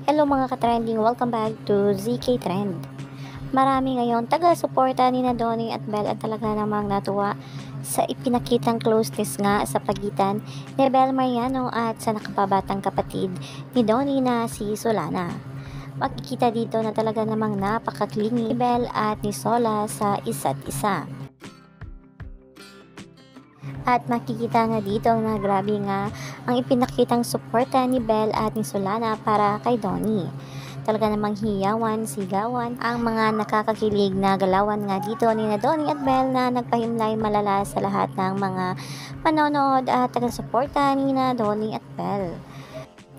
Hello mga ka-trending, welcome back to ZK Trend. Marami ngayon taga-suporta ni na Donnie at Belle at talaga namang natuwa sa ipinakitang closeness nga sa pagitan ni Belle Mariano at sa nakababatang kapatid ni Donnie na si Solana. Makikita dito na talaga namang napakaklingi ni Belle at ni Sola sa isa't isa. At makikita nga dito na grabe nga ang ipinakitang suporta ni Belle at ni Solana para kay Donnie. Talaga namang hiyawan, sigawan ang mga nakakakilig na galawan nga dito ni na Donnie at Belle na nagpahimlay malala sa lahat ng mga manonood at taga-suporta ni na Donnie at Belle.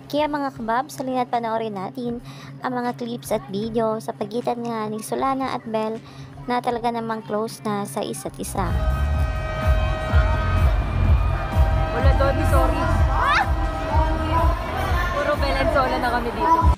Kaya mga kabab, salina't panoorin natin ang mga clips at video sa pagitan nga ni Solana at Belle na talaga namang close na sa isa't isa. Wala, Donnie, sorry. Puro Belle and Sola na kami dito.